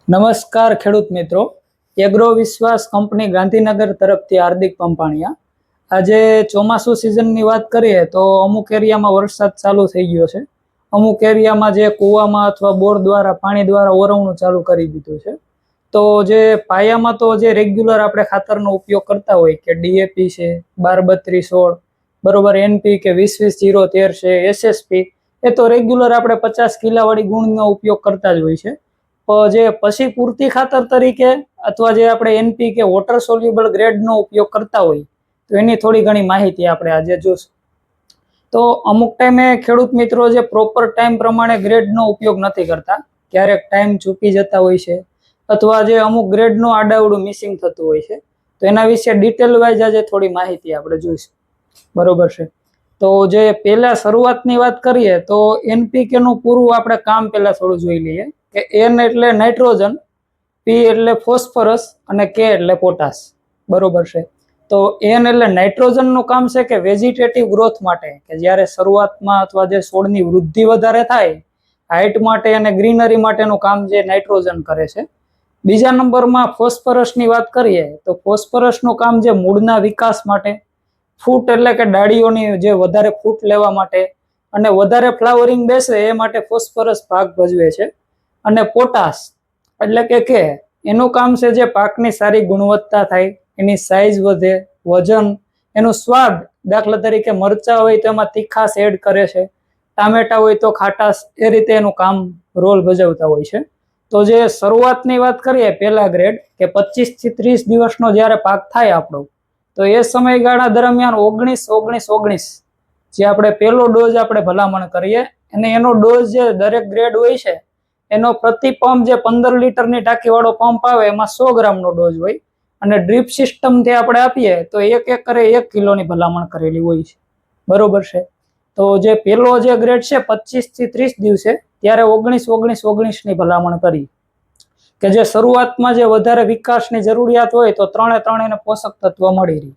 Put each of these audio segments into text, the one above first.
નમસ્કાર ખેડૂત મિત્રો, એગ્રો વિશ્વાસ કંપની ગાંધીનગર તરફથી હાર્દિક પંપાણિયા। આજે ચોમાસુ સિઝનની વાત કરીએ તો અમુક એરિયામાં વરસાદ ચાલુ થઈ ગયો છે। અમુક એરિયામાં જે કૂવામાં અથવા બોર દ્વારા પાણી દ્વારા ઓરવણું ચાલુ કરી દીધું છે। તો જે પાયામાં તો જે રેગ્યુલર આપણે ખાતરનો ઉપયોગ કરતા હોય કે ડીએપી છે, 12-32-16 બરોબર, એનપી કે 20-20-0-13 છે, એસએસપી, એ તો રેગ્યુલર આપણે 50 કિલાવાળી ગુણનો ઉપયોગ કરતા જ હોય છે। જે પછી પૂરતી ખાતર તરીકે અથવા જે આપણે એનપી કે વોટર સોલ્યુબલ ગ્રેડનો ઉપયોગ કરતા હોય તો એની થોડી ઘણી માહિતી આપણે આજે જોશું। તો અમુક ટાઈમે ખેડૂત મિત્રો જે પ્રોપર ટાઈમ પ્રમાણે ગ્રેડનો ઉપયોગ નથી કરતા, ક્યારેક ટાઈમ ચૂકી જતા હોય છે અથવા જે અમુક ગ્રેડનું આડાવડું મિસિંગ થતું હોય છે, તો એના વિશે ડિટેલ વાઇઝ આજે થોડી માહિતી આપણે જોઈશું, બરોબર છે। તો જે પહેલા શરૂઆતની વાત કરીએ તો એનપીકે નું પૂરું આપણે કામ પહેલા થોડું જોઈ લઈએ કે એન એટલે નાઇટ્રોજન, પી એટલે ફોસ્ફરસ અને કે એટલે પોટાશ, બરોબર છે। તો એન એટલે નાઇટ્રોજનનું કામ છે કે વેજીટેટિવ ગ્રોથ માટે, કે જ્યારે શરૂઆતમાં અથવા જે છોડની વૃદ્ધિ વધારે થાય, હાઇટ માટે અને ગ્રીનરી માટેનું કામ જે નાઇટ્રોજન કરે છે। બીજા નંબરમાં ફોસ્ફરસની વાત કરીએ તો ફોસ્ફરસનું કામ જે મૂળના વિકાસ માટે, ફૂટ એટલે કે ડાળીઓની જે વધારે ફૂટ લેવા માટે અને વધારે ફ્લાવરિંગ બેસે એ માટે ફોસ્ફરસ ભાગ ભજવે છે। અને પોટાશ એટલે કે એનું કામ છે જે પાકની સારી ગુણવત્તા થાય, એની સાઇઝ વધે, વજન, એનું સ્વાદ, દાખલા તરીકે મરચા હોય તો એમાં તીખાશ એડ કરે છે, ટામેટા હોય તો ખાટાશ, એ રીતે એનું કામ રોલ ભજવતા હોય છે। તો જે શરૂઆતની વાત કરીએ પહેલા ગ્રેડ કે 25 થી 30 દિવસનો જ્યારે પાક થાય આપણો, તો એ સમયગાળા દરમિયાન 19-19-19 જે આપણે પહેલો ડોઝ આપણે ભલામણ કરીએ, અને એનો ડોઝ જે દરેક ગ્રેડ હોય છે એનો પ્રતિ પંપ જે 15 લીટરની ટાંકીવાળો પંપ આવે એમાં 100 ગ્રામનો ડોઝ હોય, અને ડ્રીપ સિસ્ટમથી આપણે આપીએ તો 1 એકરે 1 કિલોની ભલામણ કરેલી હોય છે, બરોબર છે। તો જે પહેલો જે ગ્રેડ છે 25 થી 30 દિવસે ત્યારે 19-19-19ની ભલામણ કરી, કે જે શરૂઆતમાં જે વધારે વિકાસની જરૂરિયાત હોય તો 3 એને પોષક તત્વ મળી રહે।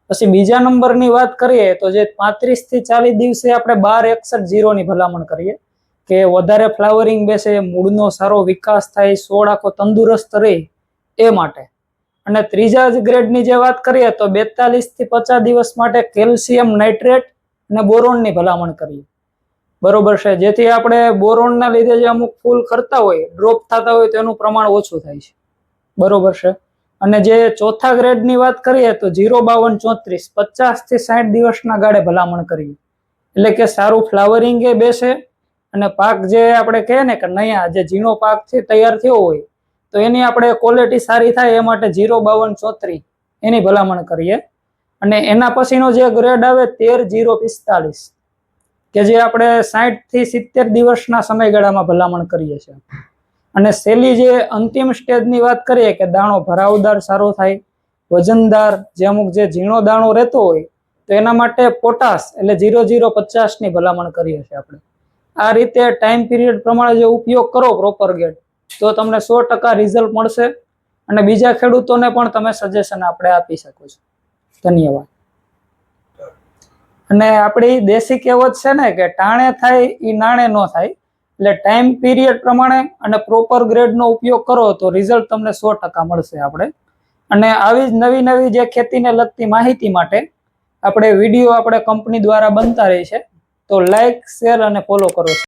પછી બીજા નંબરની વાત કરીએ તો જે 35 થી 40 દિવસે આપણે 12-61-0ની ભલામણ કરીએ કે વધારે ફ્લાવરિંગ બેસે, મૂળનો સારો વિકાસ થાય, છોડ આખો તંદુરસ્ત રહે એ માટે। અને ત્રીજા જ ગ્રેડની જે વાત કરીએ તો 42 થી 50 દિવસ માટે કેલ્શિયમ નાઇટ્રેટ અને બોરોનની ભલામણ કરીએ, બરોબર છે, જેથી આપણે બોરોનના લીધે જે અમુક ફૂલ કરતા હોય, ડ્રોપ થતા હોય તો એનું પ્રમાણ ઓછું થાય છે, બરોબર છે। અને જે ચોથા ગ્રેડની વાત કરીએ તો 0-52-34 50 થી 60 દિવસના ગાળે ભલામણ કરીએ, એટલે કે સારું ફ્લાવરિંગ એ બેસે અને પાક જે આપણે કહીએ ને કે નયા જે ઝીણો પાક છે તૈયાર થયો હોય તો એની આપણે ક્વોલિટી સારી થાય એ માટે 0-52-34 એની ભલામણ કરીએ। અને એના પછીનો જે ગ્રેડ આવે 13-0-45 કે જે આપણે 60 થી 70 દિવસના સમયગાળામાં ભલામણ કરીએ છીએ। અને છેલ્લી જે અંતિમ સ્ટેજની વાત કરીએ કે દાણો ભરાવદાર સારો થાય, વજનદાર, જે અમુક જે ઝીણો દાણો રહેતો હોય તો એના માટે પોટાશ એટલે 0-0-50ની ભલામણ કરીએ છીએ આપણે। આ રીતે ટાઈમ પીરિયડ પ્રમાણે જે ઉપયોગ કરો પ્રોપર ગ્રેડ તો તમને 100% રિઝલ્ટ મળશે, અને બીજા ખેડૂતોને પણ તમે સજેશન આપણે આપી શકો છો। ધન્યવાદ। અને આપણી દેશી કહેવત છે ને કે ટાણે થાય એ નાણે ન થાય, એટલે ટાઈમ પીરિયડ પ્રમાણે અને પ્રોપર ગ્રેડનો ઉપયોગ કરો તો રિઝલ્ટ તમને 100% મળશે આપણે। અને આવી જ નવી નવી જે ખેતીને લગતી માહિતી માટે આપણે વિડીયો આપણે કંપની દ્વારા બનતા રહી છે, તો લાઈક, શેર અને ફોલો કરો।